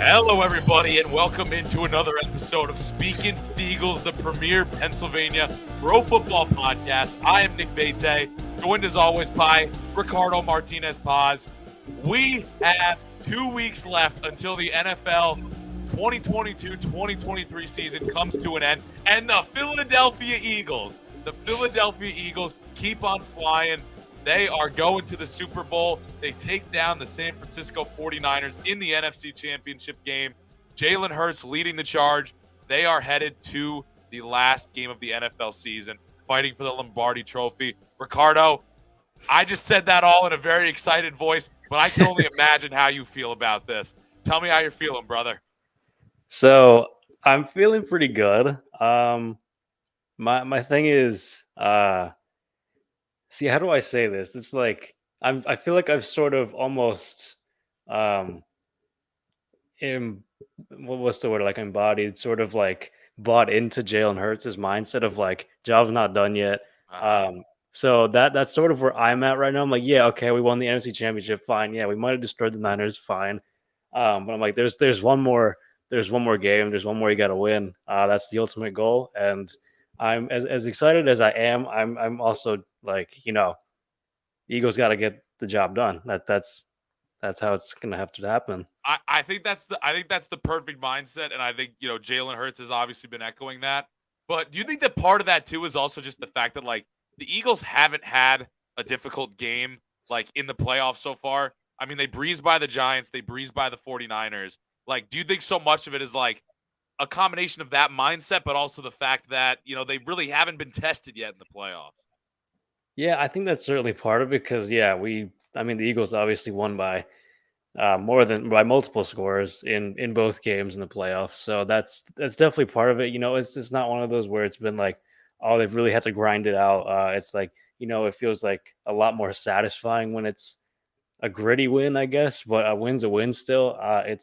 Hello, everybody, and welcome into another episode of Speaking Steagles, the premier Pennsylvania pro football podcast. I am Nick Bate, joined as always by Ricardo Martinez Paz. We have 2 weeks left until the NFL 2022-2023 season comes to an end, and the Philadelphia Eagles keep on flying. They are going to the Super Bowl. They take down the San Francisco 49ers in the NFC Championship game. Jalen Hurts leading the charge. They are headed to the last game of the NFL season, fighting for the Lombardi Trophy. Ricardo, I just said that all in a very excited voice, but I can only imagine how you feel about this. Tell me how you're feeling, brother. So I'm feeling pretty good. My thing is, see, how do I say this? It's like I feel like I've sort of almost what's the word, like embodied, sort of like bought into Jalen Hurts' mindset of like job's not done yet. So that's sort of where I'm at right now. I'm like, yeah, okay, we won the NFC Championship, fine. Yeah, we might have destroyed the Niners, fine. But I'm like, there's one more game, there's one more you got to win. That's the ultimate goal, and I'm as excited as I am. I'm also like, the Eagles got to get the job done. That's how it's gonna have to happen. I think that's the perfect mindset, and I think Jalen Hurts has obviously been echoing that. But do you think that part of that too is also just the fact that like the Eagles haven't had a difficult game like in the playoffs so far? I mean, they breezed by the Giants, they breezed by the 49ers. Like, do you think so much of it is like a combination of that mindset, but also the fact that they really haven't been tested yet in the playoffs? Yeah, I think that's certainly part of it because the Eagles obviously won by more than by multiple scores in both games in the playoffs. So that's definitely part of it. It's not one of those where it's been like, oh, they've really had to grind it out. It's like, it feels like a lot more satisfying when it's a gritty win, I guess. But a win's a win still. I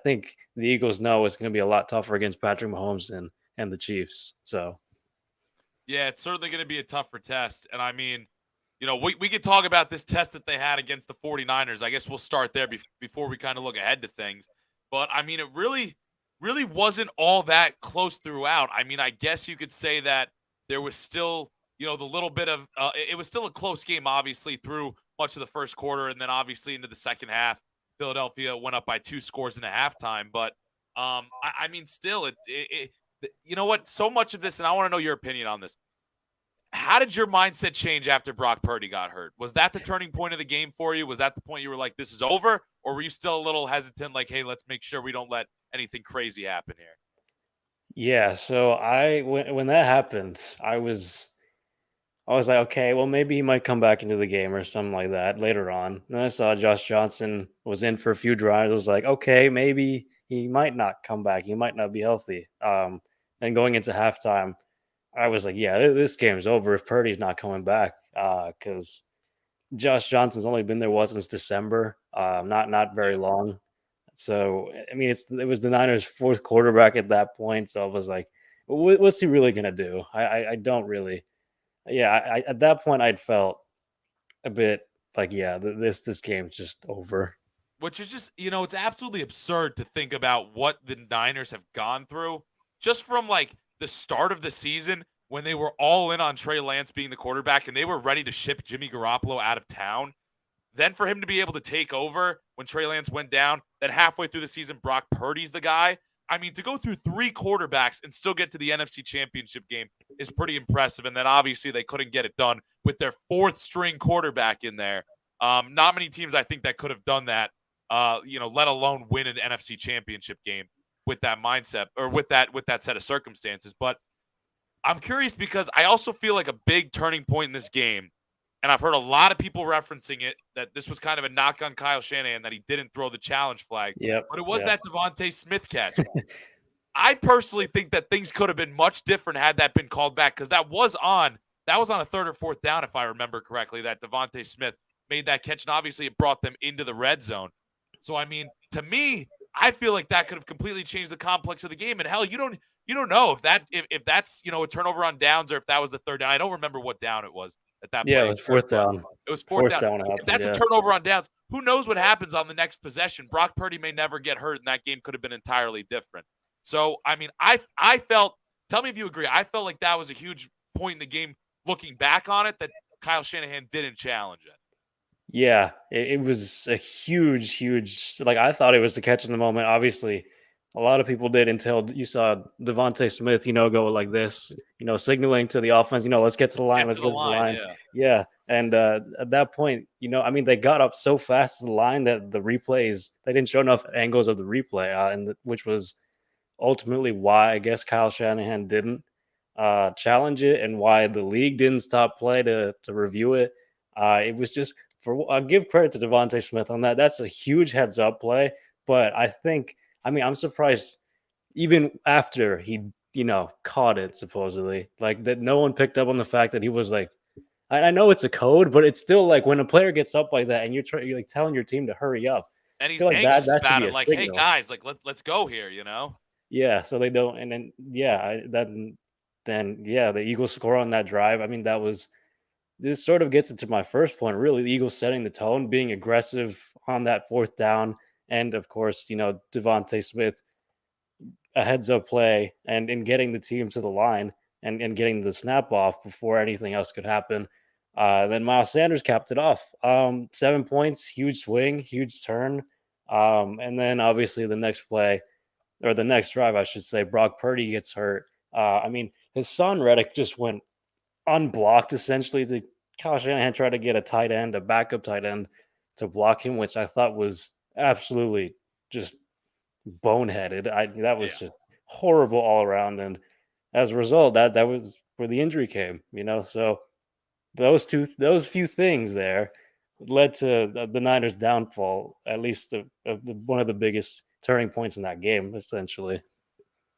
think the Eagles know it's going to be a lot tougher against Patrick Mahomes and the Chiefs. So Yeah, it's certainly going to be a tougher test. And I mean, we could talk about this test that they had against the 49ers. I guess we'll start there before we kind of look ahead to things. But I mean, it really wasn't all that close throughout. I mean, I guess you could say that there was still, the little bit of it was still a close game, obviously, through much of the first quarter. And then obviously into the second half, Philadelphia went up by 2 scores in a halftime. But I mean, still, you know what? So much of this, and I want to know your opinion on this. How did your mindset change after Brock Purdy got hurt? Was that the turning point of the game for you? Was that the point you were like, this is over? Or were you still a little hesitant, like, hey, let's make sure we don't let anything crazy happen here? yeah, so when that happened, I was like, okay, well, maybe he might come back into the game or something like that later on. And then I saw Josh Johnson was in for a few drives. I was like, okay, maybe he might not come back. He might not be healthy. And going into halftime, I was like, yeah, this game's over if Purdy's not coming back. Because Josh Johnson's only been there since December. Not very long. So I mean, it was the Niners' fourth quarterback at that point. So I was like, what's he really gonna do? I don't really. Yeah, at that point I'd felt a bit like, yeah, this game's just over. Which is just, it's absolutely absurd to think about what the Niners have gone through just from like the start of the season when they were all in on Trey Lance being the quarterback and they were ready to ship Jimmy Garoppolo out of town. Then for him to be able to take over when Trey Lance went down, then halfway through the season, Brock Purdy's the guy. I mean, to go through 3 quarterbacks and still get to the NFC Championship game is pretty impressive. And then obviously they couldn't get it done with their 4th string quarterback in there. Not many teams I think that could have done that, let alone win an NFC Championship game with that mindset or with that set of circumstances. But I'm curious because I also feel like a big turning point in this game, and I've heard a lot of people referencing it, that this was kind of a knock on Kyle Shanahan that he didn't throw the challenge flag. Yep. But it was Yep. that Devontae Smith catch. I personally think that things could have been much different had that been called back because that was on a 3rd or 4th down, if I remember correctly, that Devontae Smith made that catch, and obviously it brought them into the red zone. So, I mean, to me, I feel like that could have completely changed the complex of the game. And hell, you don't know if that's a turnover on downs or if that was the 3rd down. I don't remember what down it was at that Yeah, play. it was 4th down. It was fourth Fourth down. down If happened, that's a yeah. turnover on downs, who knows what happens on the next possession? Brock Purdy may never get hurt, and that game could have been entirely different. So, I mean, I felt. Tell me if you agree. I felt like that was a huge point in the game. Looking back on it, that Kyle Shanahan didn't challenge it. Yeah, it was a huge, huge. Like I thought it was the catch in the moment. Obviously, a lot of people did until you saw Devontae Smith, go like this, signaling to the offense, let's get to the line, Get let's to the get to the line, line. yeah. Yeah, and at that point, I mean, they got up so fast to the line that the replays they didn't show enough angles of the replay, which was ultimately why I guess Kyle Shanahan didn't challenge it and why the league didn't stop play to review it. It was just I'll give credit to Devontae Smith on that. That's a huge heads up play, but I mean, I'm surprised even after he caught it supposedly like that no one picked up on the fact that he was like I know it's a code, but it's still like when a player gets up like that and you're like telling your team to hurry up. And I he's feel like that anxious that should about be it. a Like, hey signal. guys, like let's go here. You know. Yeah, so they don't, and then yeah, then yeah, the Eagles score on that drive. I mean, that was this sort of gets into my first point. Really, the Eagles setting the tone, being aggressive on that fourth down, and of course, Devontae Smith a heads up play and in getting the team to the line and getting the snap off before anything else could happen. Then Miles Sanders capped it off. 7 points, huge swing, huge turn. And then obviously the next play or the next drive, I should say, Brock Purdy gets hurt. I mean, his son Reddick just went unblocked essentially. The Kyle Shanahan tried to get a tight end, a backup tight end, to block him, which I thought was absolutely just boneheaded. That was Yeah. just horrible all around, and as a result, that was where the injury came. So those few things there led to the Niners' downfall. At least one of the biggest turning points in that game, essentially.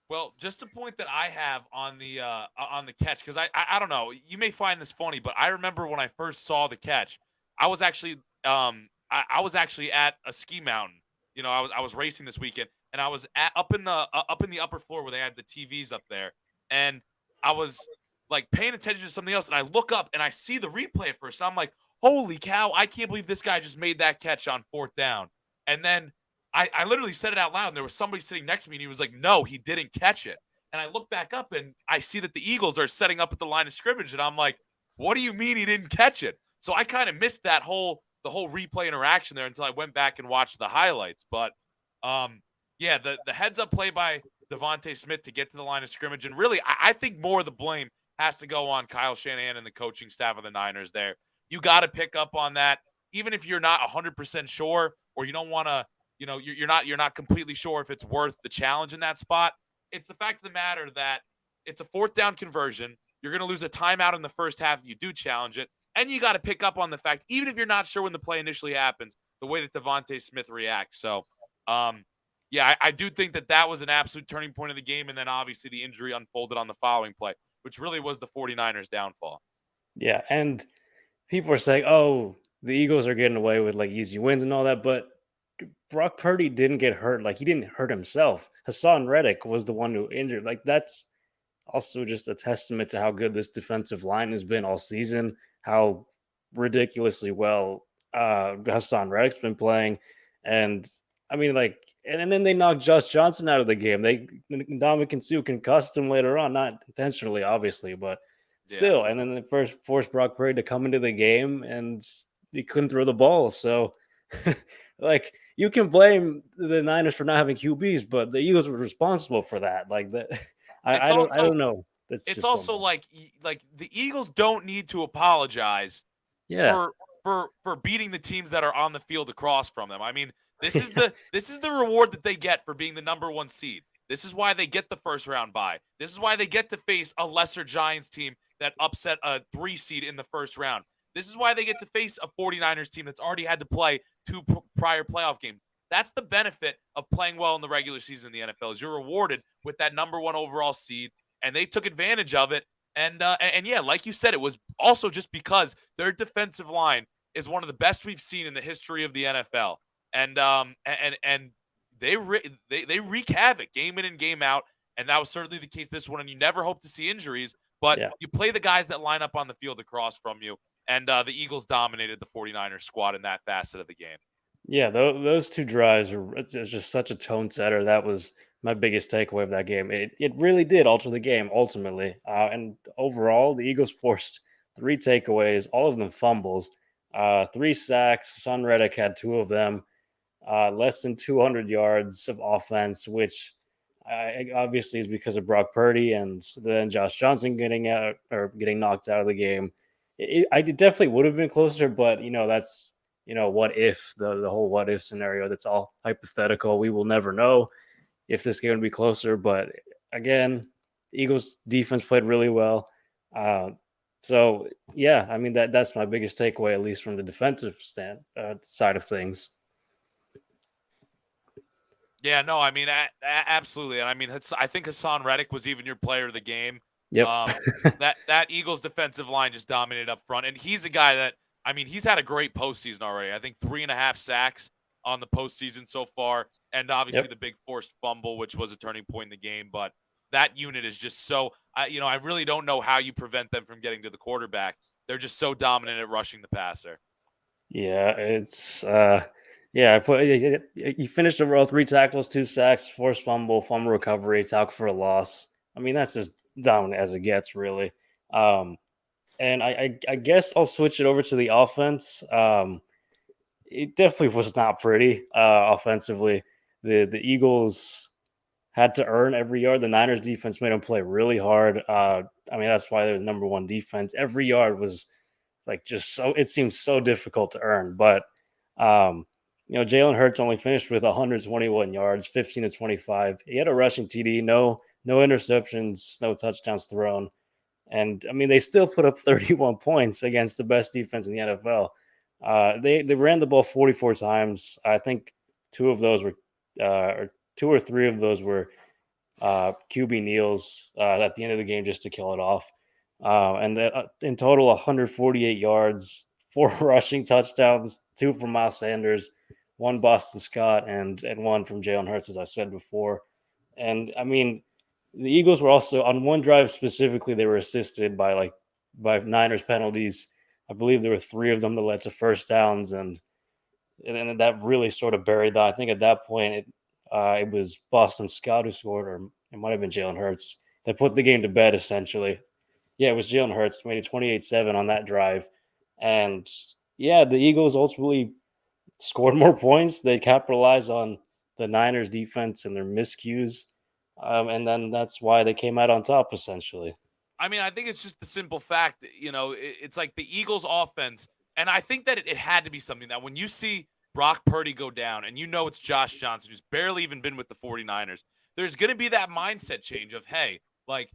Well, just a point that I have on the catch because I don't know. You may find this funny, but I remember when I first saw the catch, I was actually I was actually at a ski mountain. I was racing this weekend, and I was up in the upper floor where they had the TVs up there, and I was like paying attention to something else, and I look up and I see the replay at first. And I'm like, holy cow! I can't believe this guy just made that catch on fourth down, and then I literally said it out loud, and there was somebody sitting next to me, and he was like, "No, he didn't catch it." And I look back up, and I see that the Eagles are setting up at the line of scrimmage, and I'm like, "What do you mean he didn't catch it?" So I kind of missed the whole replay interaction there until I went back and watched the highlights. But yeah, the heads up play by Devontae Smith to get to the line of scrimmage, and really, I think more of the blame has to go on Kyle Shanahan and the coaching staff of the Niners. There, you got to pick up on that, even if you're not 100% sure or you don't want to you're not completely sure if it's worth the challenge in that spot. It's the fact of the matter that it's a fourth down conversion. You're going to lose a timeout in the first half if you do challenge it. And you got to pick up on the fact, even if you're not sure when the play initially happens, the way that Devontae Smith reacts. So, yeah, I do think that was an absolute turning point of the game. And then obviously the injury unfolded on the following play, which really was the 49ers downfall. Yeah, and people are saying, "Oh, the Eagles are getting away with like easy wins and all that," but Brock Purdy didn't get hurt. Like he didn't hurt himself. Hassan Reddick was the one who injured. Like that's also just a testament to how good this defensive line has been all season. How ridiculously well Hassan Reddick's been playing, and I mean, like, and then they knocked Josh Johnson out of the game. They Ndamukong Suh concussed him later on, not intentionally, obviously, but Yeah. still. And then they first forced Brock Purdy to come into the game, and he couldn't throw the ball. So, like, you can blame the Niners for not having QBs, but the Eagles were responsible for that. Like that, It's I also don't know. That's it's just so also much. like the Eagles don't need to apologize Yeah, for beating the teams that are on the field across from them. I mean, yeah, this is the reward that they get for being the number 1 seed. This is why they get the first round bye. This is why they get to face a lesser Giants team that upset a 3 seed in the first round. This is why they get to face a 49ers team that's already had to play 2 prior playoff games. That's the benefit of playing well in the regular season in the NFL. Is you're rewarded with that number 1 overall seed, and they took advantage of it. And yeah, like you said, it was also just because their defensive line is one of the best we've seen in the history of the NFL. And they wreak havoc game in and game out, and that was certainly the case this one. And you never hope to see injuries, but yeah. you play the guys that line up on the field across from you. And the Eagles dominated the 49ers squad in that facet of the game. Yeah, those 2 drives were it's just such a tone setter. That was my biggest takeaway of that game. It really did alter the game ultimately. And overall, the Eagles forced 3 takeaways, all of them fumbles, 3 sacks. Son Reddick had 2 of them, less than 200 yards of offense, which obviously is because of Brock Purdy and then Josh Johnson getting out or getting knocked out of the game. I definitely would have been closer, but that's what if the whole what if scenario. That's all hypothetical. We will never know if this game would be closer. But again, the Eagles defense played really well. Uh, so yeah, I mean that's my biggest takeaway, at least from the defensive side of things. Yeah, no, I mean, absolutely, and I mean, I think Hassan Reddick was even your player of the game. Yep. Um, that Eagles defensive line just dominated up front, and he's a guy that I mean, he's had a great postseason already. I think 3.5 sacks on the postseason so far, and obviously Yep. the big forced fumble, which was a turning point in the game. But that unit is just so, I really don't know how you prevent them from getting to the quarterback. They're just so dominant at rushing the passer. Yeah, it's yeah, I put he finished overall 3 tackles, 2 sacks, forced fumble, fumble recovery, tackle for a loss. I mean, that's as dominant as it gets, really. Um, and I guess I'll switch it over to the offense. It definitely was not pretty offensively. The Eagles had to earn every yard. The Niners defense made them play really hard. I mean, that's why they're the number one defense. Every yard was like just so it seems so difficult to earn. But um, Jalen Hurts only finished with 121 yards, 15 to 25. He had a rushing TD, no interceptions, no touchdowns thrown. And I mean, they still put up 31 points against the best defense in the NFL. They ran the ball 44 times. I think 2 of those were, or 2 or 3 of those were QB kneels at the end of the game just to kill it off. And that, in total, 148 yards, 4 rushing touchdowns, 2 from Miles Sanders, 1 Boston Scott, and 1 from Jalen Hurts, as I said before. And I mean, the Eagles were also on one drive specifically. They were assisted by Niners penalties. I believe there were 3 of them that led to first downs, and that really sort of buried that. I think at that point it was Boston Scott who scored, or it might have been Jalen Hurts. They put the game to bed essentially. Yeah, it was Jalen Hurts made it 28-7 on that drive, and yeah, the Eagles ultimately scored more points. They capitalized on the Niners defense and their miscues, and then that's why they came out on top essentially. I mean, I think it's just the simple fact that, it's like the Eagles offense. And I think that it had to be something that when you see Brock Purdy go down and it's Josh Johnson, who's barely even been with the 49ers, there's going to be that mindset change of, hey, like,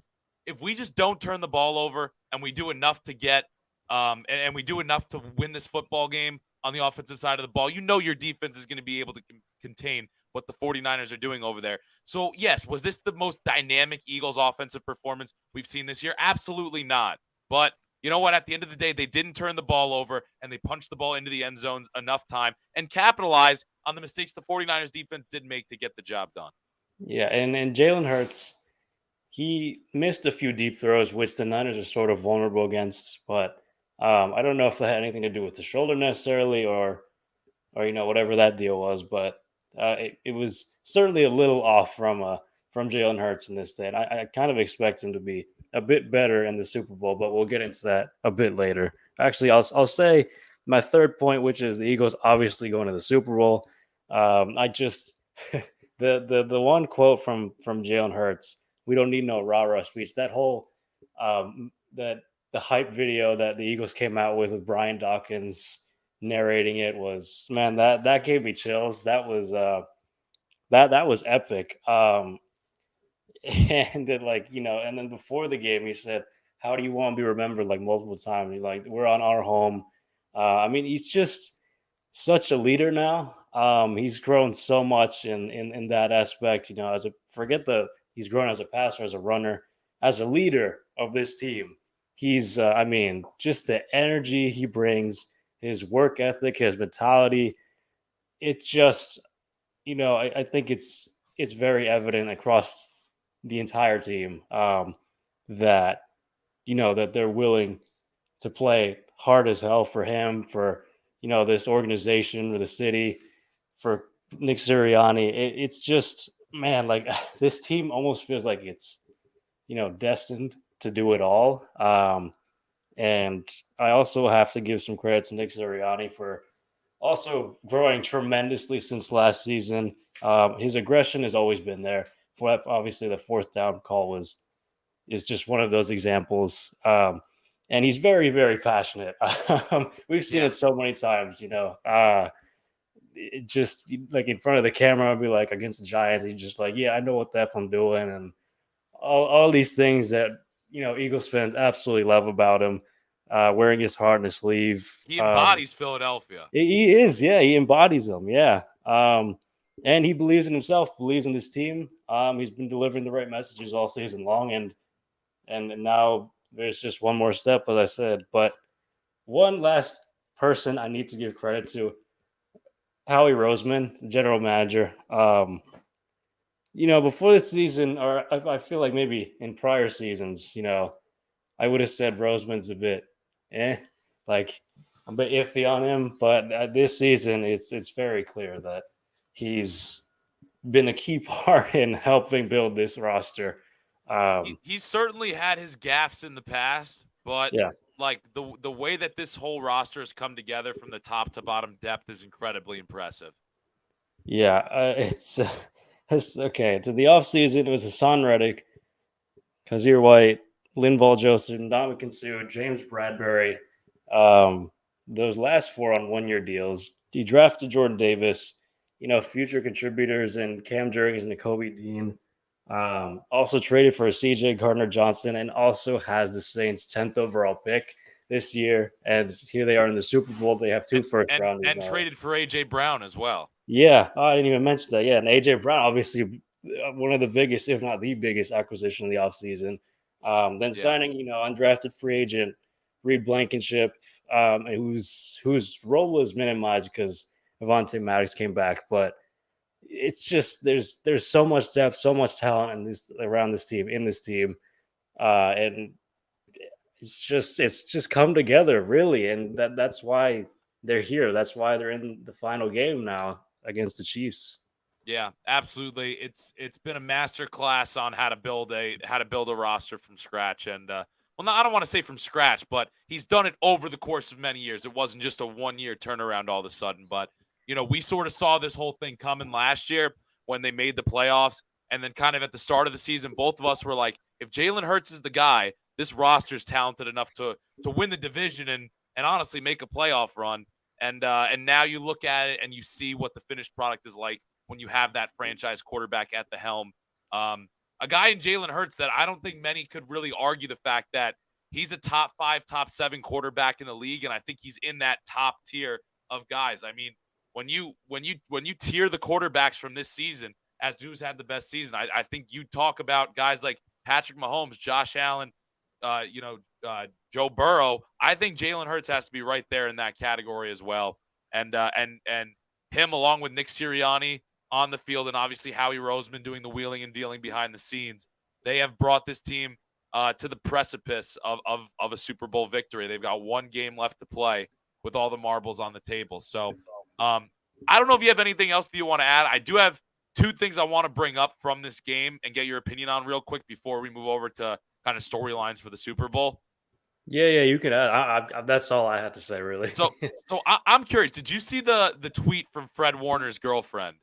if we just don't turn the ball over and we do enough to get, and we do enough to win this football game on the offensive side of the ball, your defense is going to be able to contain what the 49ers are doing over there. So, yes, was this the most dynamic Eagles offensive performance we've seen this year? Absolutely not. But you know what? At the end of the day, they didn't turn the ball over and they punched the ball into the end zones enough time and capitalized on the mistakes the 49ers defense did make to get the job done. Yeah, and Jalen Hurts, he missed a few deep throws, which the Niners are sort of vulnerable against. But I don't know if that had anything to do with the shoulder necessarily, or whatever that deal was. But it was certainly a little off from Jalen Hurts in this day. And I kind of expect him to be a bit better in the Super Bowl, but we'll get into that a bit later. Actually, I'll say my third point, which is the Eagles obviously going to the Super Bowl. I just the one quote from Jalen Hurts: "We don't need no rah rah speech." That whole that the hype video that the Eagles came out with Brian Dawkins narrating it was, man, that gave me chills. That was that was epic. And then, and then before the game he said, "How do you want to be remembered?" Like multiple times. He's like, "We're on our home." I mean, he's just such a leader now. He's grown so much in that aspect. As a forget the he's grown as a passer, as a runner, as a leader of this team. He's I mean, just the energy he brings, his work ethic, his mentality. It's just I think it's very evident across the entire team that that they're willing to play hard as hell for him, for this organization, for the city, for Nick Sirianni. It's just, man, like this team almost feels like it's destined to do it all. And I also have to give some credit to Nick Sirianni for also growing tremendously since last season. His aggression has always been there. For obviously, the fourth down call is just one of those examples. And he's very, very passionate. We've seen Yeah. it so many times. It just like in front of the camera, I'll be like against the Giants. He's just like, yeah, I know what the F I'm doing, and all these things that Eagles fans absolutely love about him. Wearing his heart on his sleeve. He embodies Philadelphia. He is, yeah. He embodies them, yeah. And he believes in himself, believes in this team. He's been delivering the right messages all season long, and now there's just one more step, as I said. But one last person I need to give credit to, Howie Roseman, the general manager. Before this season, or I feel like maybe in prior seasons, I would have said Roseman's a bit, like I'm a bit iffy on him. But this season, it's very clear that he's been a key part in helping build this roster. He's certainly had his gaffes in the past, but Yeah, like the way that this whole roster has come together from the top to bottom depth is incredibly impressive. yeah. It's okay. To the offseason, it was Hassan Reddick, Kazir White, Linval Joseph, Ndamukong Suh, James Bradbury. Um, those last four on 1 year deals. He drafted Jordan Davis, future contributors and Cam Jurgens and Nakobe Dean. Also traded for CJ Gardner Johnson and also has the Saints' 10th overall pick this year. And here they are in the Super Bowl. They have two And first and rounders and now. traded for AJ Brown as well. Yeah, I didn't even mention that. Yeah, and AJ Brown, obviously one of the biggest, if not the biggest, acquisition of the offseason. Then Yeah. signing, undrafted free agent Reed Blankenship, whose role was minimized because Avonte Maddox came back. But it's just there's so much depth, so much talent in this around this team, in this team, and it's just come together really, and that's why they're here. That's why they're in the final game now against the Chiefs. Yeah, absolutely. It's been a master class on how to build a roster from scratch, and well, no, I don't want to say from scratch, but he's done it over the course of many years. It wasn't just a 1 year turnaround all of a sudden, but we sort of saw this whole thing coming last year when they made the playoffs, and then kind of at the start of the season, both of us were like, if Jalen Hurts is the guy, this roster's talented enough to win the division and honestly make a playoff run. And now you look at it and you see what the finished product is like when you have that franchise quarterback at the helm. A guy in Jalen Hurts that I don't think many could really argue the fact that he's a top 5, top 7 quarterback in the league, and I think he's in that top tier of guys. I mean, when you tier the quarterbacks from this season, as who's had the best season, I think you talk about guys like Patrick Mahomes, Josh Allen, uh, you know, Joe Burrow. I think Jalen Hurts has to be right there in that category as well. And him along with Nick Sirianni on the field, and obviously Howie Roseman doing the wheeling and dealing behind the scenes. They have brought this team to the precipice of a Super Bowl victory. They've got one game left to play with all the marbles on the table. So um, I don't know if you have anything else that you want to add. I do have two things I want to bring up from this game and get your opinion on real quick before we move over to kind of storylines for the Super Bowl. Yeah, you can add. That's all I had to say, really. So I'm curious. Did you see the tweet from Fred Warner's girlfriend?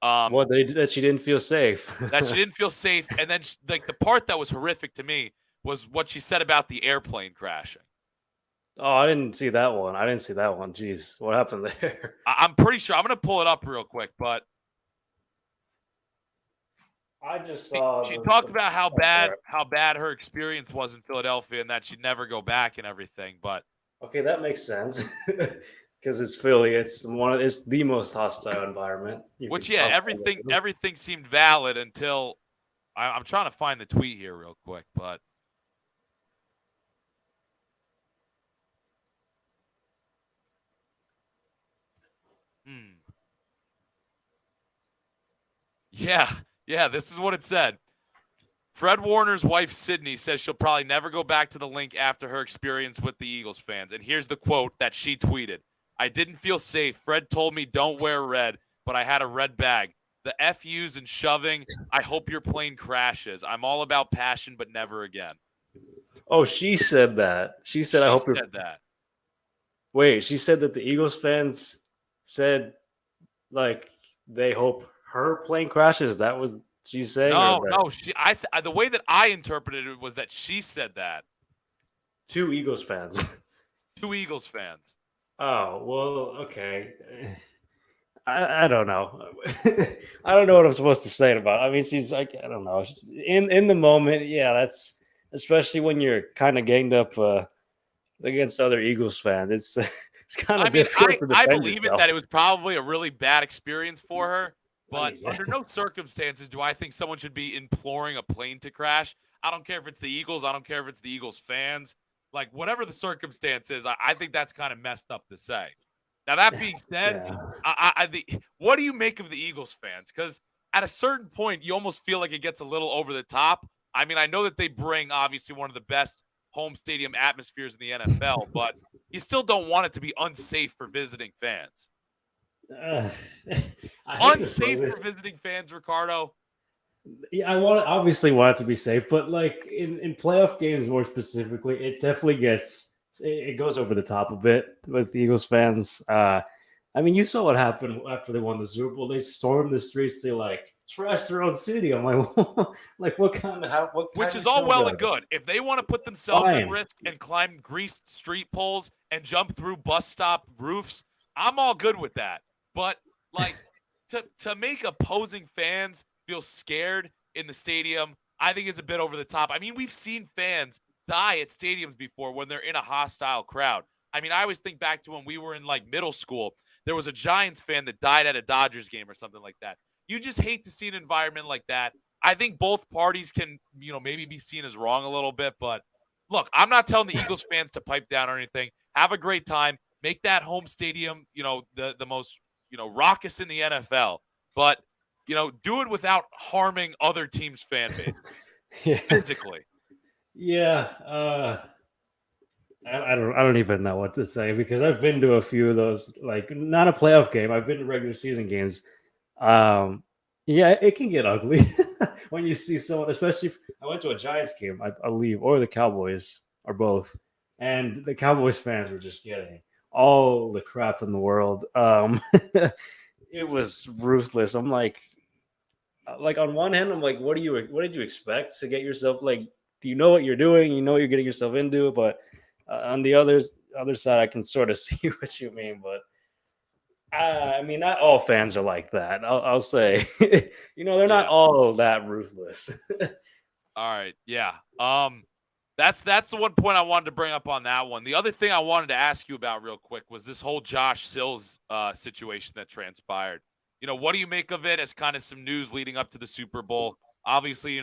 Um, What they did that she didn't feel safe. that she didn't feel safe, and then like the part that was horrific to me was what she said about the airplane crashing. Oh, I didn't see that one. I didn't see that one. Jeez, what happened there? I'm pretty sure I'm gonna pull it up real quick, but I just she, saw she the. talked about how Oh, bad sorry. how bad her experience was in Philadelphia and that she'd never go back and everything. But Okay, that makes sense because it's Philly. It's the most hostile environment you which could yeah, possibly live everything in. everything seemed valid until I'm trying to find the tweet here real quick, but hmm. Yeah, yeah, this is what it said. Fred Warner's wife, Sydney, says she'll probably never go back to the link after her experience with the Eagles fans. And here's the quote that she tweeted. I didn't feel safe. Fred told me don't wear red, but I had a red bag. The FUs and shoving, I hope your plane crashes. I'm all about passion, but never again. Oh, she said that. She said, "I She hope you're." said that. Wait, she said that the Eagles fans said like they hope her plane crashes. That was she's saying, or No, that no. The way that I interpreted it was that she said that. two Eagles fans. Two Eagles fans. Oh well, okay. I don't know. I don't know what I'm supposed to say about it. I mean, she's like, I don't know. In the moment, yeah, that's especially when you're kind of ganged up against other Eagles fans. It's it's kind I of mean, difficult to I defend believe it yourself. that it was probably a really bad experience for her, I but mean, yeah. under no circumstances do I think someone should be imploring a plane to crash. I don't care if it's the Eagles. I don't care if it's the Eagles fans. Like, whatever the circumstance is, I think that's kind of messed up to say. Now, that being said, Yeah. what do you make of the Eagles fans? Because at a certain point, you almost feel like it gets a little over the top. I mean, I know that they bring obviously one of the best home stadium atmospheres in the NFL, but you still don't want it to be unsafe for visiting fans. Uh, I hate to say Unsafe this. for visiting fans, Ricardo. Yeah, I obviously want it to be safe, but like in playoff games more specifically, it definitely it goes over the top a bit with the Eagles fans. I mean, you saw what happened after they won the Super Bowl. They stormed the streets. They like trashed their own city. I'm like, like what Which kind is of all stuff well are and they? good. If they want to put themselves at Fine. risk and climb greased street poles and jump through bus stop roofs, I'm all good with that. But like to make opposing fans feel scared in the stadium, I think is a bit over the top. I mean, we've seen fans die at stadiums before when they're in a hostile crowd. I mean, I always think back to when we were in like middle school. There was a Giants fan that died at a Dodgers game or something like that. You just hate to see an environment like that. I think both parties can, maybe be seen as wrong a little bit. But look, I'm not telling the Eagles fans to pipe down or anything. Have a great time. Make that home stadium, the most, raucous in the NFL. But, do it without harming other teams' fan bases Yeah, physically. yeah. I don't even know what to say because I've been to a few of those. Like not a playoff game. I've been to regular season games. Um, yeah, it can get ugly when you see someone, especially if I went to a Giants game, I believe, or the Cowboys, or both, and the Cowboys fans were just getting all the crap in the world. It was ruthless. I'm like on one hand, I'm like, what did you expect to get yourself like? Do you know what you're doing? You know what you're getting yourself into, but on the other side, I can sort of see what you mean, but I mean, not all fans are like that. I'll say, they're not Yeah. all that ruthless. All right. Yeah. That's the one point I wanted to bring up on that one. The other thing I wanted to ask you about real quick was this whole Josh Sills situation that transpired. What do you make of it as kind of some news leading up to the Super Bowl? Obviously,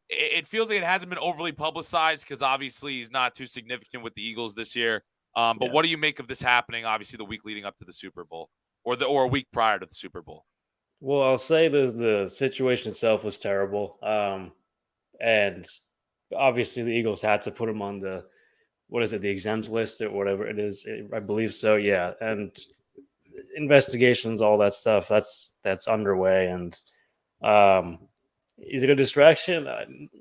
it feels like it hasn't been overly publicized because obviously he's not too significant with the Eagles this year. But Yeah. what do you make of this happening? Obviously, the week leading up to the Super Bowl, or a week prior to the Super Bowl. Well, I'll say the situation itself was terrible, and obviously the Eagles had to put him on the what is it, the exempt list or whatever it is. I believe so. Yeah, and investigations, all that stuff. That's underway, and um, is it a distraction?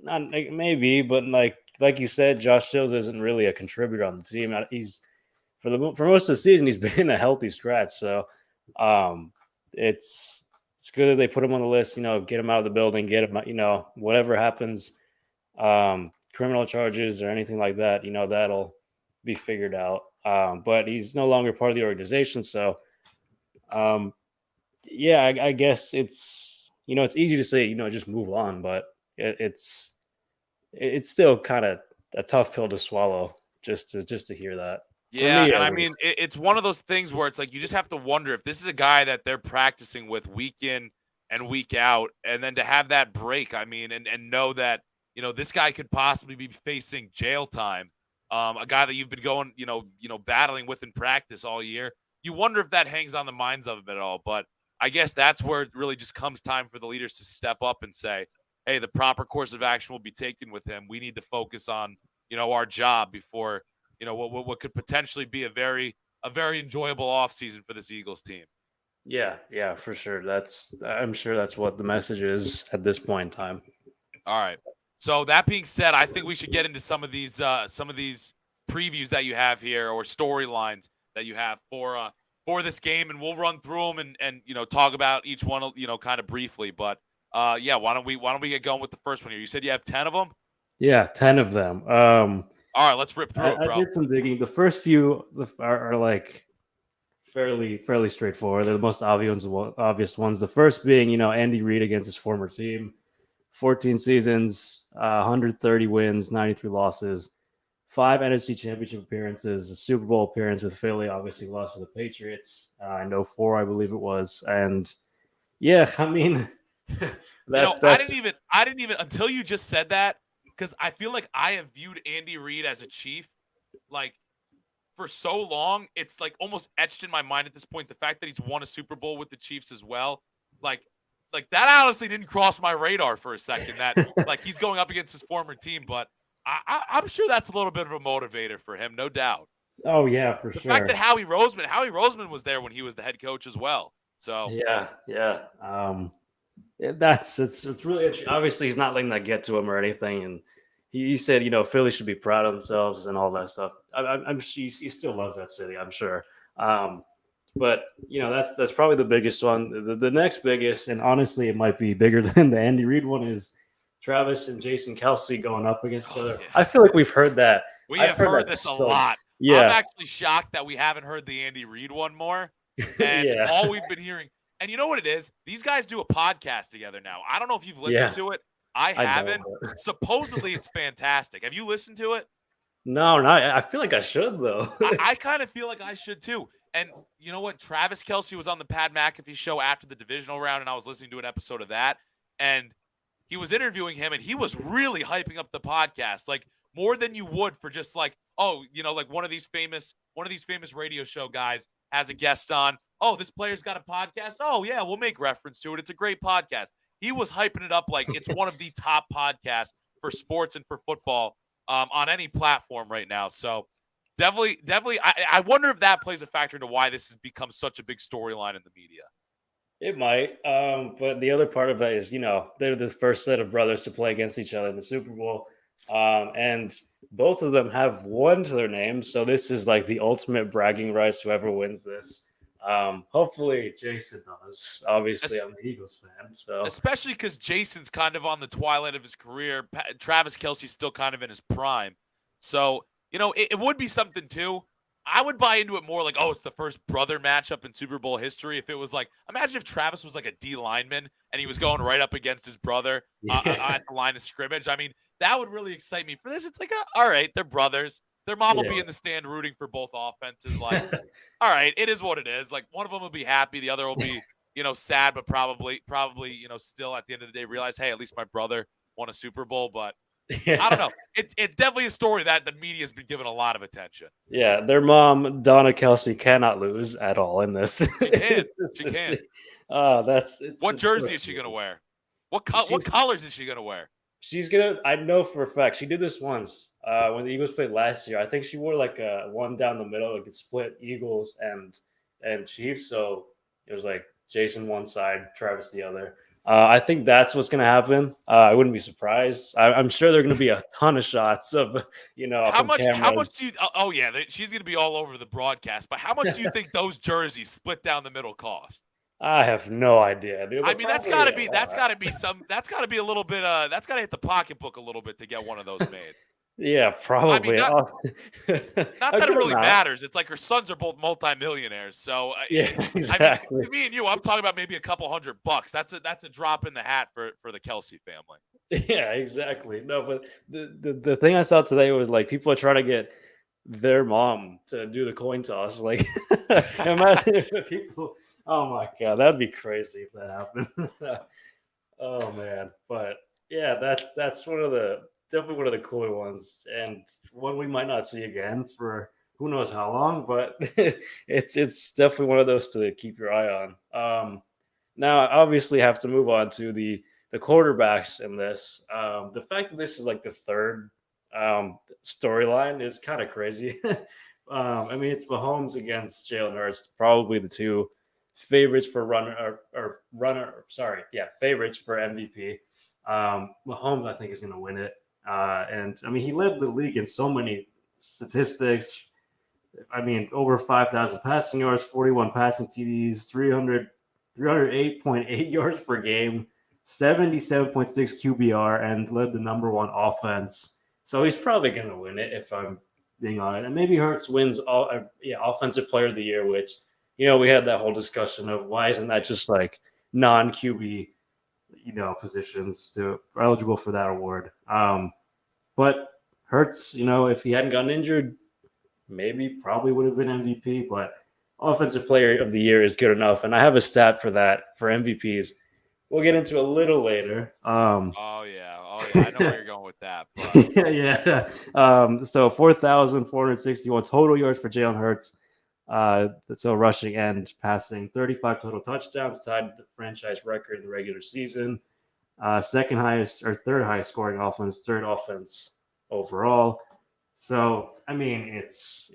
Not maybe, but like you said, Josh Sills isn't really a contributor on the team. He's for most of the season he's been a healthy stretch. So it's good that they put him on the list. Get him out of the building, get him. Whatever happens, criminal charges or anything like that. That'll be figured out. But he's no longer part of the organization, so um, yeah, I guess it's easy to say just move on, but it's still kind of a tough pill to swallow just to hear that for Yeah, me and at I mean, least. it's one of those things where it's like you just have to wonder if this is a guy that they're practicing with week in and week out, and then to have that break, I mean, and know that this guy could possibly be facing jail time. A guy that you've been going, battling with in practice all year. You wonder if that hangs on the minds of him at all. But I guess that's where it really just comes time for the leaders to step up and say, hey, the proper course of action will be taken with him. We need to focus on, our job before, what could potentially be a very enjoyable offseason for this Eagles team. Yeah, for sure. I'm sure that's what the message is at this point in time. All right. So that being said, I think we should get into some of these previews that you have here, or storylines that you have for this game, and we'll run through them and talk about each one kind of briefly. But yeah, why don't we get going with the first one here? You said you have 10 of them. Yeah, 10 of them. All right, let's rip through it, I bro. did some digging. The first few are like fairly straightforward. They're the most obvious ones. The first being, Andy Reid against his former team. 14 seasons, 130 wins, 93 losses, 5 NFC Championship appearances, a Super Bowl appearance with Philly, obviously lost to the Patriots in 04, I believe it was. And yeah, I mean, that's I didn't even until you just said that, because I feel like I have viewed Andy Reid as a Chief like for so long. It's like almost etched in my mind at this point. The fact that he's won a Super Bowl with the Chiefs as well, like that honestly didn't cross my radar for a second. That like he's going up against his former team, but I'm sure that's a little bit of a motivator for him, no doubt. Oh yeah, for The sure. fact that Howie Roseman was there when he was the head coach as well. So Yeah. It's really interesting. Obviously, he's not letting that get to him or anything, and he said, Philly should be proud of themselves and all that stuff. I'm he still loves that city, I'm sure. But that's probably the biggest one. The next biggest, and honestly, it might be bigger than the Andy Reid one, is Travis and Jason Kelsey going up against each other. Yeah. I feel like we've heard that. I've heard this a lot. Yeah, I'm actually shocked that we haven't heard the Andy Reid one more. And yeah. all we've been hearing, and you know what it is? These guys do a podcast together now. I don't know if you've listened to it. I haven't. Supposedly, it's fantastic. Have you listened to it? No, I feel like I should though. I kind of feel like I should too. And you know what? Travis Kelsey was on the Pat McAfee show after the divisional round, and I was listening to an episode of that. And he was interviewing him, and he was really hyping up the podcast, like more than you would for just like, oh, like one of these famous radio show guys has a guest on. Oh, this player's got a podcast. Oh yeah, we'll make reference to it. It's a great podcast. He was hyping it up like it's one of the top podcasts for sports and for football on any platform right now. So definitely. I wonder if that plays a factor into why this has become such a big storyline in the media. It might, but the other part of that is, they're the first set of brothers to play against each other in the Super Bowl, and both of them have one to their name. So this is like the ultimate bragging rights. Whoever wins this, hopefully Jason does. Obviously, I'm an Eagles fan, so especially because Jason's kind of on the twilight of his career. Travis Kelsey's still kind of in his prime, so it would be something too. I would buy into it more like, oh, it's the first brother matchup in Super Bowl history. If it was like, imagine if Travis was like a D lineman and he was going right up against his brother at the line of scrimmage. I mean, that would really excite me. For this, it's like, all right, they're brothers. Their mom will be in the stand rooting for both offenses. Like, all right, it is what it is. Like, one of them will be happy, the other will be, sad, but probably, still at the end of the day realize, hey, at least my brother won a Super Bowl. But I don't know. It's definitely a story that the media has been given a lot of attention. Yeah, their mom, Donna Kelsey, cannot lose at all in this. She can. She can. What jersey is she going to wear? What colors is she going to wear? She's going to, I know for a fact, she did this once when the Eagles played last year. I think she wore like a one down the middle. It could split Eagles and Chiefs. So it was like Jason one side, Travis the other. I think that's what's going to happen. I wouldn't be surprised. I'm sure there are going to be a ton of shots of, how much do you, oh yeah, she's going to be all over the broadcast, but how much do you think those jerseys split down the middle cost? I have no idea, dude. I mean, that's got to be a little bit, that's got to hit the pocketbook a little bit to get one of those made. Yeah, probably. I mean, not that it really matters. It's like her sons are both multimillionaires. So yeah, exactly. I mean, to me and you, I'm talking about maybe a couple $100. That's a drop in the hat for the Kelsey family. Yeah, exactly. No, but the thing I saw today was like people are trying to get their mom to do the coin toss. Like, imagine if people. Oh my god, that'd be crazy if that happened. Oh man, but yeah, that's definitely one of the cooler ones, and one we might not see again for who knows how long. But it's definitely one of those to keep your eye on. Now, I obviously have to move on to the the quarterbacks in this. The fact that this is like the third storyline is kind of crazy. I mean, it's Mahomes against Jalen Hurts, probably the two favorites for favorites for MVP. Mahomes, I think, is going to win it. And I mean, he led the league in so many statistics. I mean, over 5,000 passing yards, 41 passing TDs, 308.8 yards per game, 77.6 QBR, and led the number one offense. So he's probably going to win it if I'm being honest. And maybe Hurts wins offensive player of the year, which, we had that whole discussion of why isn't that just like non QB, positions to eligible for that award. But Hurts, if he hadn't gotten injured, probably would have been MVP, but offensive player of the year is good enough. And I have a stat for that for MVPs. We'll get into a little later. Oh yeah, I know where you're going with that. But. Yeah. So 4,461 total yards for Jalen Hurts. So rushing and passing, 35 total touchdowns, tied the franchise record in the regular season. Second highest or third highest scoring offense, third offense overall. So I mean, it's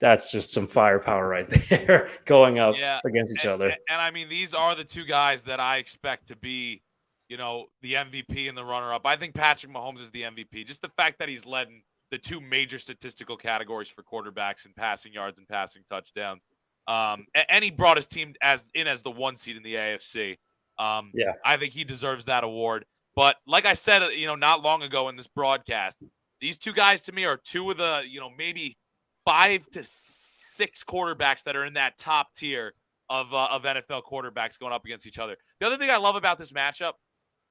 that's just some firepower right there going up against each other. And I mean, these are the two guys that I expect to be, the MVP and the runner-up. I think Patrick Mahomes is the MVP. Just the fact that he's led in the two major statistical categories for quarterbacks in passing yards and passing touchdowns. And he brought his team as the one seed in the AFC. I think he deserves that award. But like I said, not long ago in this broadcast, these two guys to me are two of the, maybe 5 to 6 quarterbacks that are in that top tier of NFL quarterbacks going up against each other. The other thing I love about this matchup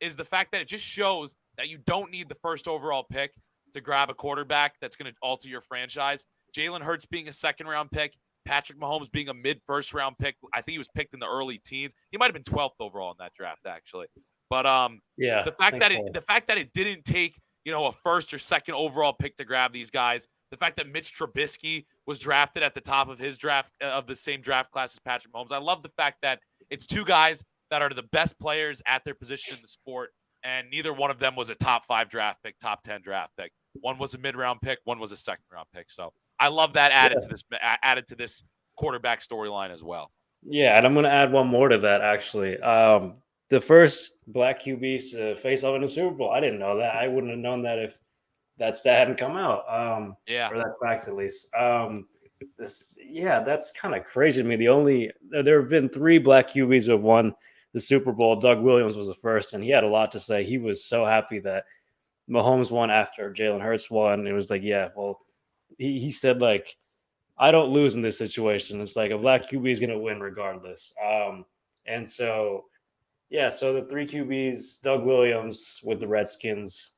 is the fact that it just shows that you don't need the first overall pick to grab a quarterback that's going to alter your franchise. Jalen Hurts being a second-round pick, Patrick Mahomes being a mid-first round pick. I think he was picked in the early teens. He might have been 12th overall in that draft, actually. But the fact that it didn't take a first or second overall pick to grab these guys, the fact that Mitch Trubisky was drafted at the top of his draft of the same draft class as Patrick Mahomes. I love the fact that it's two guys that are the best players at their position in the sport, and neither one of them was a top 5 draft pick, top 10 draft pick. One was a mid-round pick, one was a second-round pick. So I love that added to this quarterback storyline as well. Yeah, and I'm going to add one more to that, actually. The first black QBs to face off in the Super Bowl. I didn't know that. I wouldn't have known that if that stat hadn't come out. Or that fact, at least. That's kind of crazy to me. There have been 3 black QBs who have won the Super Bowl. Doug Williams was the first, and he had a lot to say. He was so happy that Mahomes won after Jalen Hurts won. It was like, he said, like, I don't lose in this situation. It's like a black QB is going to win regardless. And so the 3 QBs, Doug Williams with the Redskins,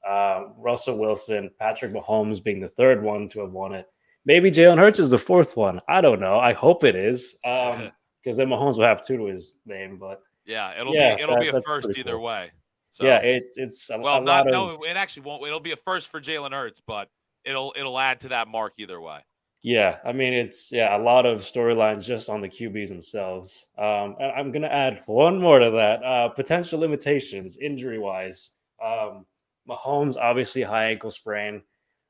Russell Wilson, Patrick Mahomes being the third one to have won it. Maybe Jalen Hurts is the fourth one. I don't know. I hope it is, because then Mahomes will have 2 to his name. But it'll be a first either way. So, it's it actually won't. It'll be a first for Jalen Hurts, but it'll add to that mark either way. Yeah, I mean, it's a lot of storylines just on the QBs themselves. I'm going to add one more to that. Potential limitations, injury-wise. Mahomes, obviously, high ankle sprain.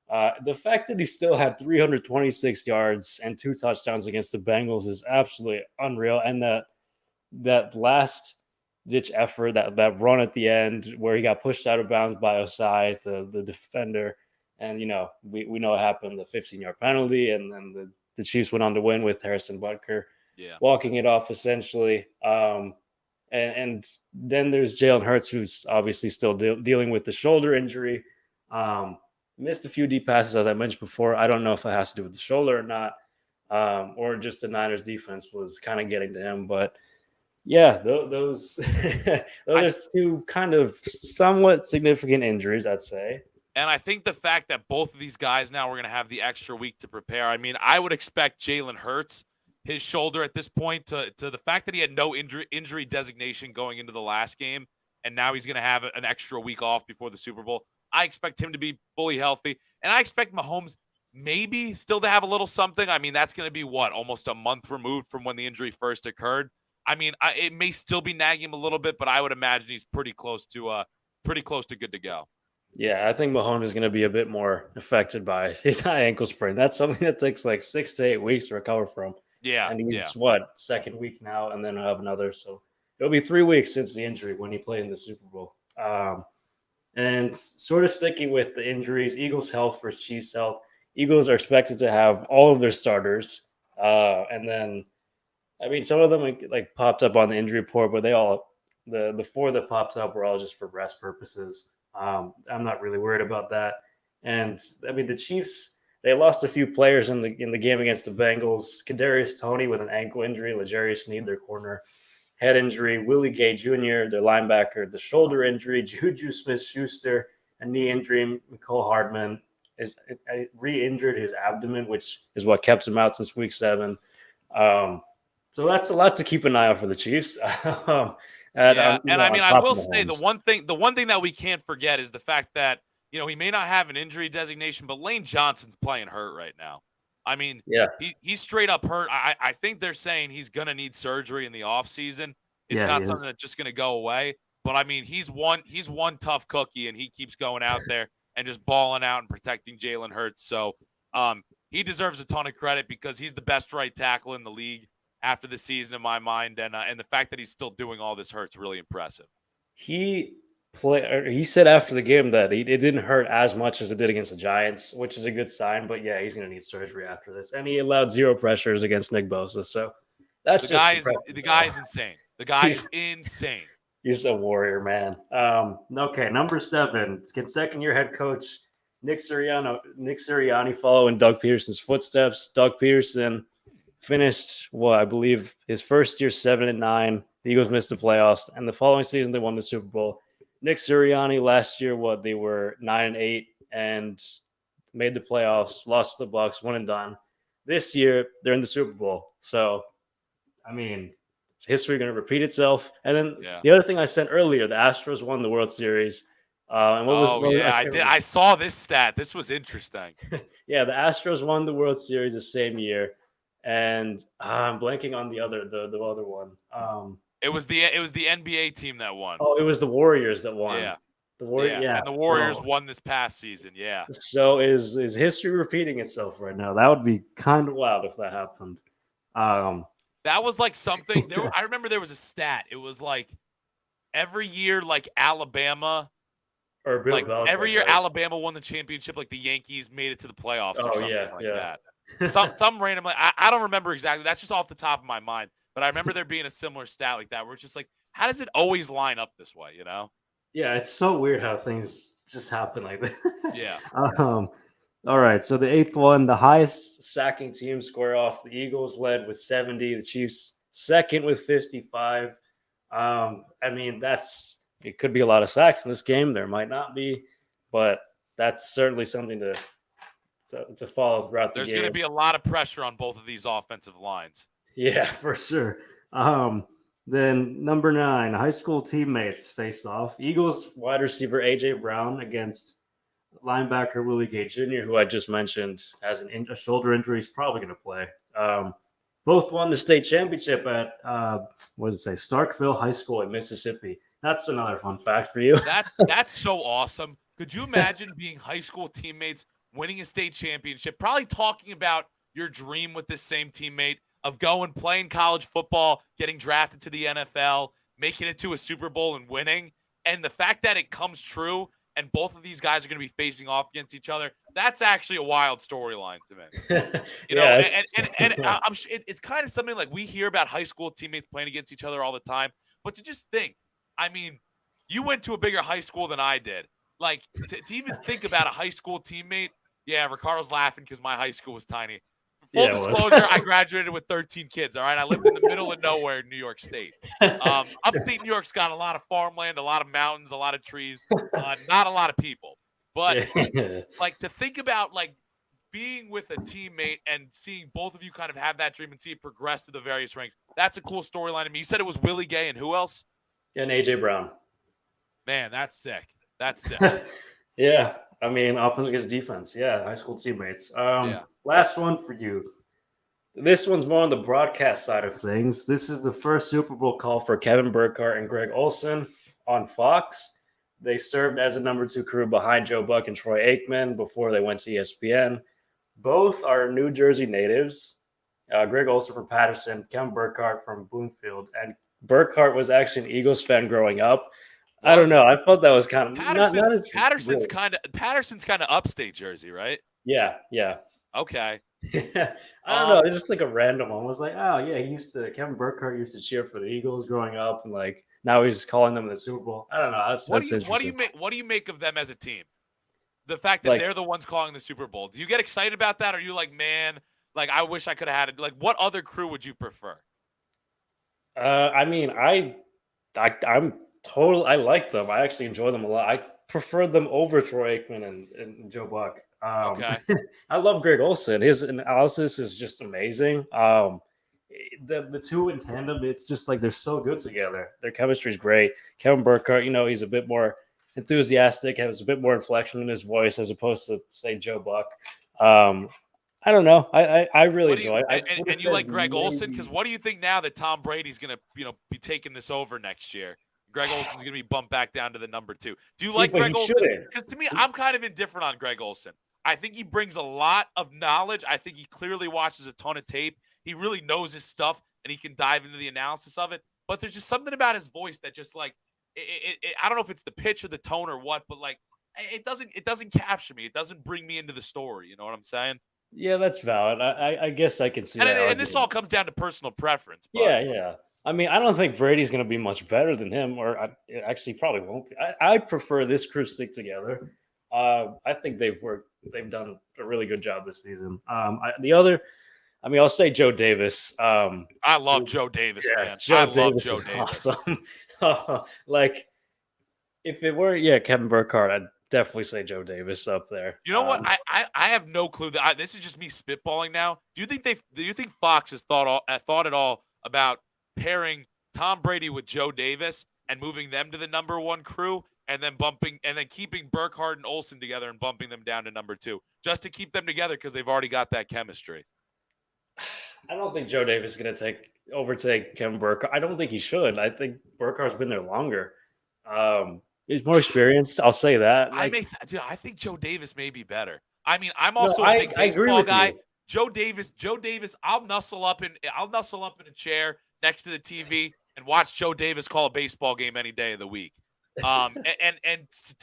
The fact that he still had 326 yards and 2 touchdowns against the Bengals is absolutely unreal. And that last-ditch effort, that run at the end where he got pushed out of bounds by Osai, the defender. And, we know what happened, the 15-yard penalty, and then the Chiefs went on to win with Harrison Butker walking it off, essentially. And then there's Jalen Hurts, who's obviously still dealing with the shoulder injury. Missed a few deep passes, as I mentioned before. I don't know if it has to do with the shoulder or not, or just the Niners defense was kind of getting to him. But, those are 2 kind of somewhat significant injuries, I'd say. And I think the fact that both of these guys now are going to have the extra week to prepare. I mean, I would expect Jalen Hurts, his shoulder at this point, to the fact that he had no injury designation going into the last game, and now he's going to have an extra week off before the Super Bowl. I expect him to be fully healthy, and I expect Mahomes maybe still to have a little something. I mean, that's going to be almost a month removed from when the injury first occurred. I mean, it may still be nagging him a little bit, but I would imagine he's pretty close to good to go. Yeah, I think Mahomes is going to be a bit more affected by his high ankle sprain. That's something that takes like 6 to 8 weeks to recover from. Yeah, And yeah. he's what, second week now, and then I'll have another. So it'll be 3 weeks since the injury when he played in the Super Bowl. And sort of sticking with the injuries, Eagles' health versus Chiefs' health. Eagles are expected to have all of their starters. And then, I mean, some of them like popped up on the injury report, but the four that popped up were all just for rest purposes. I'm not really worried about that. And I mean, the Chiefs, they lost a few players in the game against the Bengals. Kadarius Toney with an ankle injury, L'Jarius Sneed, their corner, head injury, Willie Gay Jr., their linebacker, the shoulder injury, Juju Smith-Schuster, a knee injury, Mecole Hardman is re-injured his abdomen, which is what kept him out since week 7. So that's a lot to keep an eye out for the Chiefs. Yeah, and I mean, On I top will of say Mahomes. the one thing that we can't forget is the fact that he may not have an injury designation, but Lane Johnson's playing hurt right now. I mean, Yeah, he's straight up hurt. I think they're saying he's gonna need surgery in the offseason. It's yeah, he not something is. that's just gonna go away. But I mean, he's one tough cookie, and he keeps going out there and just balling out and protecting Jalen Hurts. So he deserves a ton of credit because he's the best right tackle in the league after the season in my mind, and the fact that he's still doing all this hurts really impressive. He said after the game that it didn't hurt as much as it did against the Giants, which is a good sign. But yeah, he's going to need surgery after this, and he allowed 0 pressures against Nick Bosa. So that's The just guy is impressive. the guy is insane. The guy He's is insane. he's a warrior, man. Okay, number 7. Can second-year head coach Nick Sirianni follow in Doug Peterson's footsteps? Doug Peterson finished I believe his first year 7-9. The Eagles missed the playoffs, and the following season they won the Super Bowl. Nick Sirianni last year, they were 9-8 and made the playoffs, lost to the Bucks, one and done. This year they're in the Super Bowl, so I mean, is history going to repeat itself? And then Yeah. the other thing I said earlier, the Astros won the World Series. And Oh yeah, I I can't did. I saw this stat. This was interesting. yeah, the Astros won the World Series the same year, and I'm blanking on the other one. It was the NBA team that won. Oh, it was the Warriors that won. Yeah. The Warriors, Yeah. yeah. And the Warriors So, won this past season. Yeah. so is history repeating itself right now? That would be kind of wild if that happened. Um, That was like something I remember there was a stat. It was like every year, like or Bill every Belichick, year right? Alabama won the championship, like the Yankees made it to the playoffs or Oh something yeah, like yeah. that. Some randomly, I don't remember exactly. That's just off the top of my mind. But I remember there being a similar stat like that where it's just like, how does it always line up this way, you know? Yeah, it's so weird how things just happen like that. Yeah. All right, so the 8th one, the highest sacking team square off. The Eagles led with 70, the Chiefs second with 55. I mean, it could be a lot of sacks in this game. There might not be, but that's certainly something to follow throughout the There's going to game. be a lot of pressure on both of these offensive lines. Yeah, for sure. Then number 9, high school teammates face off. Eagles wide receiver AJ Brown against linebacker Willie Gay Jr., who I just mentioned has a shoulder injury. He's probably going to play. Both won the state championship at what does it say, Starkville High School in Mississippi. That's another fun fact for you. That's so awesome. Could you imagine being high school teammates, winning a state championship, probably talking about your dream with this same teammate of going playing college football, getting drafted to the NFL, making it to a Super Bowl and winning, and the fact that it comes true and both of these guys are going to be facing off against each other, that's actually a wild storyline to me. Yeah, It's kind of something like we hear about high school teammates playing against each other all the time, but to just think, I mean, you went to a bigger high school than I did. Like to even think about a high school teammate. Yeah, Ricardo's laughing because my high school was tiny. Full Yeah, it was. disclosure, I graduated with 13 kids. All right, I lived in the middle of nowhere in New York State. Upstate New York's got a lot of farmland, a lot of mountains, a lot of trees, not a lot of people. But like to think about like being with a teammate and seeing both of you kind of have that dream and see it progress through the various ranks. That's a cool storyline to me. You said it was Willie Gay and who else? And AJ Brown. Man, that's sick. That's sick. Yeah, I mean, offense against defense. Yeah, high school teammates. Yeah. Last one for you. This one's more on the broadcast side of things. This is the first Super Bowl call for Kevin Burkhardt and Greg Olsen on Fox. They served as a number 2 crew behind Joe Buck and Troy Aikman before they went to ESPN. Both are New Jersey natives. Greg Olsen from Patterson, Kevin Burkhardt from Bloomfield. And Burkhardt was actually an Eagles fan growing up. I don't Was know. I thought that was kind of Patterson? not as Patterson's great. kind of Patterson's kind of upstate Jersey, right? Yeah, yeah. Okay. I don't know. Um, It's just like a random one. I was like, oh yeah, Kevin Burkhardt used to cheer for the Eagles growing up, and like now he's calling them the Super Bowl. I don't know. That's interesting. what do you make of them as a team? The fact that Like, they're the ones calling the Super Bowl. Do you get excited about that? Or are you like, man, like I wish I could have had it? Like, what other crew would you prefer? I mean, I'm total. I like them. I actually enjoy them a lot. I prefer them over Troy Aikman and Joe Buck. Okay. I love Greg Olson. His analysis is just amazing. The two in tandem, it's just like they're so good together. Their chemistry is great. Kevin Burkhardt, he's a bit more enthusiastic, has a bit more inflection in his voice as opposed to say Joe Buck. Um, I don't know. I really What do you enjoy it. I would have and you said like Greg Olson? Because maybe. what do you think now that Tom Brady's gonna be taking this over next year? Greg Olson's gonna be bumped back down to the number 2. Do you See, like but he Greg Olson? shouldn't. Because to me, I'm kind of indifferent on Greg Olson. I think he brings a lot of knowledge. I think he clearly watches a ton of tape. He really knows his stuff, and he can dive into the analysis of it. But there's just something about his voice that just like I don't know if it's the pitch or the tone or what, but like it doesn't capture me. It doesn't bring me into the story. You know what I'm saying? Yeah, that's valid. I guess I can see And that and this all argument. comes down to personal preference, but Yeah, yeah. I mean, I don't think Brady's going to be much better than him, or actually probably won't be. I prefer this crew stick together. I think they've done a really good job this season. I'll say Joe Davis. I love Joe Davis, Yeah, man. I Joe love Davis Joe is Davis. awesome. Like, if it were, yeah, Kevin Burkhardt, I'd definitely say Joe Davis up there. You know what? I have no clue. This is just me spitballing now. Do you think Fox has thought at all about pairing Tom Brady with Joe Davis and moving them to the number 1 crew and then keeping Burkhardt and Olsen together and bumping them down to number 2 just to keep them together because they've already got that chemistry? I don't think Joe Davis is going to overtake Kevin Burkhardt. I don't think he should. I think Burkhardt's been there longer. He's more experienced. I'll say that. Dude, I think Joe Davis may be better. I mean, I'm No, also a I, big I agree baseball with guy. you. Joe Davis, I'll nuzzle up in a chair next to the TV and watch Joe Davis call a baseball game any day of the week. To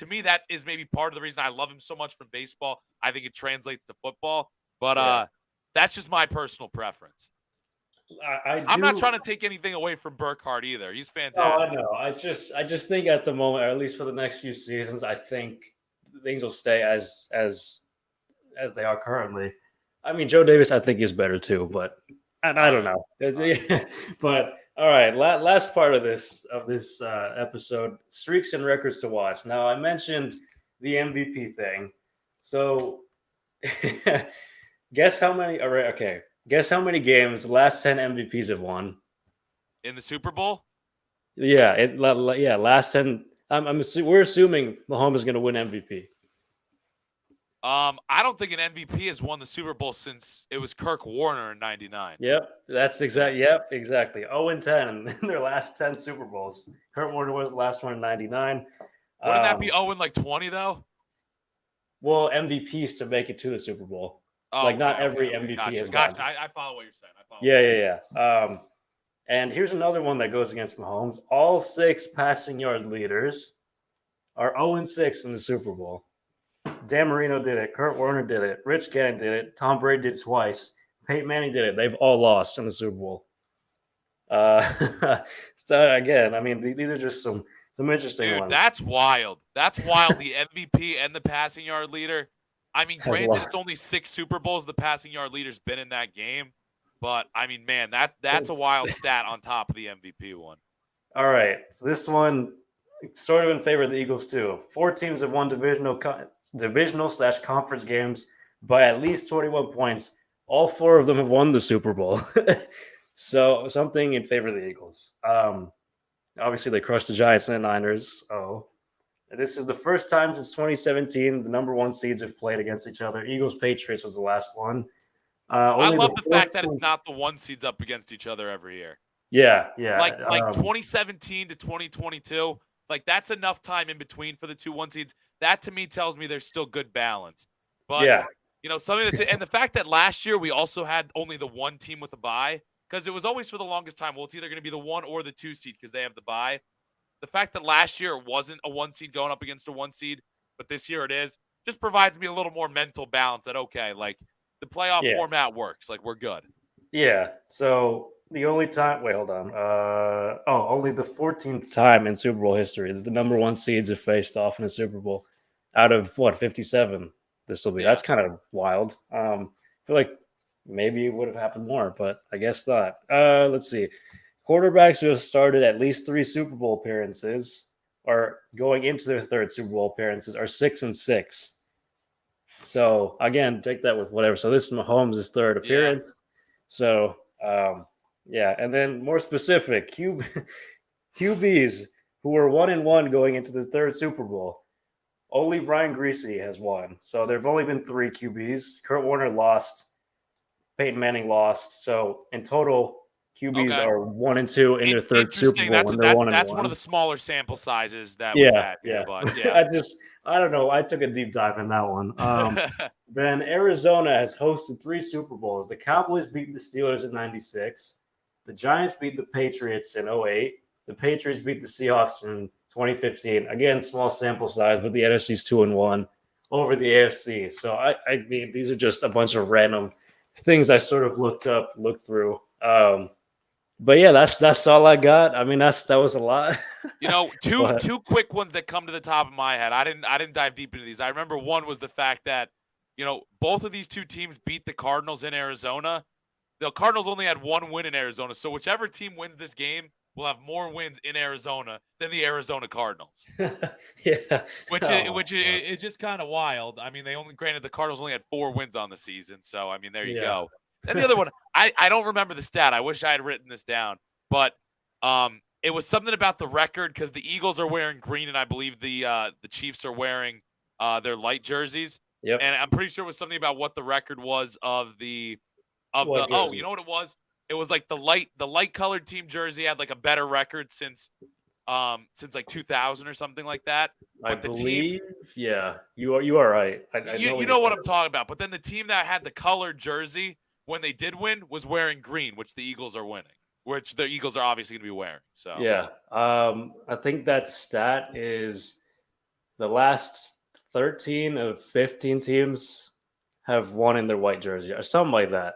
me, that is maybe part of the reason I love him so much from baseball. I think it translates to football, but Yeah, that's just my personal preference. I I'm not do. trying to take anything away from Burkhardt either. He's No, I fantastic. know. I just think at the moment, or at least for the next few seasons, I think things will stay as they are currently. I mean, Joe Davis, I think is better too, but I All don't right. know. All right. But all right, last part of this episode: streaks and records to watch. Now, I mentioned the MVP thing, so guess how many? All right, okay. Guess how many games the last 10 MVPs have won? In the Super Bowl, Yeah, yeah, last 10. We're assuming Mahomes is going to win MVP. I don't think an MVP has won the Super Bowl since it was Kirk Warner in '99. Yep, that's exactly. Yep, exactly. 0-10 in their last 10 Super Bowls. Kurt Warner was the last one in '99. Wouldn't that be 0 like 20 though? Well, MVPs to make it to the Super Bowl. Oh, Like okay, not okay, every okay. MVP Gotcha, has gotcha. gone. I follow what you're saying. I follow. Yeah, yeah, yeah. And here's another one that goes against Mahomes. All 6 passing yard leaders are 0-6 in the Super Bowl. Dan Marino did it. Kurt Warner did it. Rich Gannon did it. Tom Brady did it twice. Peyton Manning did it. They've all lost in the Super Bowl. So again, I mean, these are just some interesting Dude, ones. that's wild. That's wild. The MVP and the passing yard leader. I mean, Has granted, lost. it's only 6 Super Bowls the passing yard leader's been in that game, but I mean, man, that's a It's- wild stat on top of the MVP one. All right, this one sort of in favor of the Eagles too. 4 teams have won divisional/conference games by at least 21 points. All 4 of them have won the Super Bowl. So something in favor of the Eagles. Obviously, they crushed the Giants and the Niners. Oh, this is the first time since 2017 the number 1 seeds have played against each other. Eagles Patriots was the last one. I Only the love the fourth fact that it's seed. not the 1 seeds up against each other every year. Yeah, yeah. Like 2017 to 2022, like that's enough time in between for the 2 1 seeds. That to me tells me there's still good balance. But Yeah, something that's and the fact that last year we also had only the 1 team with a bye, because it was always for the longest time, well, it's either going to be the 1 or the 2 seed because they have the bye. The fact that last year it wasn't a 1 seed going up against a 1 seed, but this year it is, just provides me a little more mental balance that okay, like the playoff yeah, format works. Like we're good. yeah. So the only time, wait, hold on. Only the 14th time in Super Bowl history that the number one seeds have faced off in a Super Bowl out of what 57. This will be. Yeah. That's kind of wild. I feel like maybe it would have happened more, but I guess not. Let's see. Quarterbacks who have started at least 3 Super Bowl appearances or going into their third Super Bowl appearances are 6-6. So again, take that with whatever. So this is Mahomes' third Yeah. appearance. So yeah, and then more specific, QBs who were 1-1 going into the third Super Bowl. Only Brian Greasy has won. So there have only been 3 QBs. Kurt Warner lost. Peyton Manning lost. So in total, QBs Okay. are 1-2 in their third Super Interesting. Bowl when they're 1-1. That's one of the smaller sample sizes that we've Yeah, had here, yeah. but yeah. I don't know. I took a deep dive in that one. Then Arizona has hosted 3 Super Bowls. The Cowboys beat the Steelers in '96. The Giants beat the Patriots in '08. The Patriots beat the Seahawks in 2015. Again, small sample size, but the NFC's 2-1 over the AFC. So I mean, these are just a bunch of random things I sort of looked through. But yeah, that's all I got. I mean, that was a lot. Two quick ones that come to the top of my head. I didn't dive deep into these. I remember one was the fact that both of these 2 teams beat the Cardinals in Arizona. The Cardinals only had 1 win in Arizona, so whichever team wins this game will have more wins in Arizona than the Arizona Cardinals. Yeah, which is just kind of wild. I mean, granted the Cardinals only had 4 wins on the season, so I mean there you go. And the other one, I don't remember the stat. I wish I had written this down, but it was something about the record because the Eagles are wearing green, and I believe the Chiefs are wearing their light jerseys. Yep. And I'm pretty sure it was something about what the record was of the jerseys? you know what it was? It was like the light colored team jersey had like a better record since like 2000 or something like that. I But the believe, yeah, you are right. you know what I'm talking about. But then the team that had the colored jersey when they did win was wearing green, which the Eagles are winning, which the Eagles are obviously going to be wearing. So yeah, I think that stat is the last 13 of 15 teams have won in their white jersey or something like that.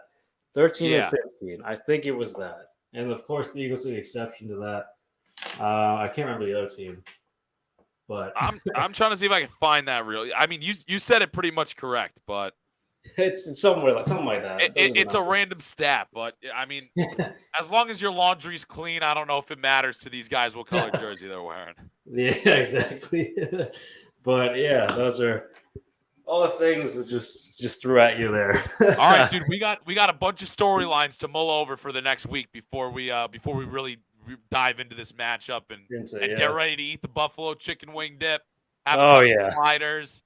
13 and 15. I think it was that. And of course, the Eagles are the exception to that. I can't remember the other team, but I'm trying to see if I can find that real. I mean, you said it pretty much correct, but it's somewhere like something like that. It's a random stat, but I mean, as long as your laundry's clean, I don't know if it matters to these guys what color jersey they're wearing. Yeah, exactly. But yeah, those are all the things that just threw at you there. All right, dude, we got a bunch of storylines to mull over for the next week before we really dive into this matchup and get ready to eat the buffalo chicken wing dip. Have a couple sliders,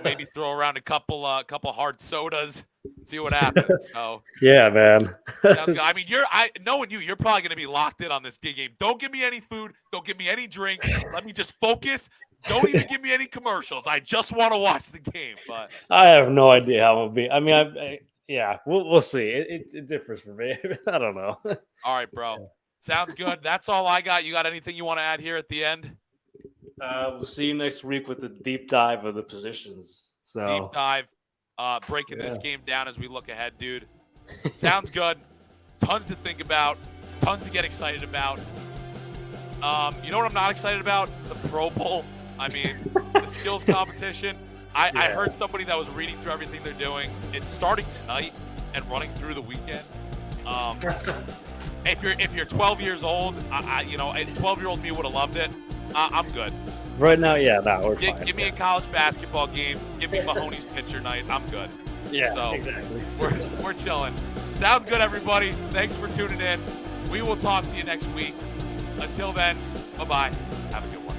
maybe throw around a couple hard sodas, see what happens. So yeah, man. Sounds good. I mean, knowing you're probably gonna be locked in on this big game. Don't give me any food. Don't give me any drink. Let me just focus. Don't even give me any commercials. I just want to watch the game. But I have no idea how it'll be. I mean, yeah, we'll see. It differs for me. I don't know. All right, bro. Sounds good. That's all I got. You got anything you want to add here at the end? We'll see you next week with the deep dive of the positions. So deep dive, breaking this game down as we look ahead, dude. Sounds good. Tons to think about. Tons to get excited about. You know what I'm not excited about? The Pro Bowl. I mean, the skills competition. I heard somebody that was reading through everything they're doing. It's starting tonight and running through the weekend. If you're 12 years old, a 12-year-old me would have loved it. I'm good. Right now, we're fine. Give me a college basketball game. Give me Mahoney's pitcher night. I'm good. Yeah, so exactly. We're chilling. Sounds good, everybody. Thanks for tuning in. We will talk to you next week. Until then, bye-bye. Have a good one.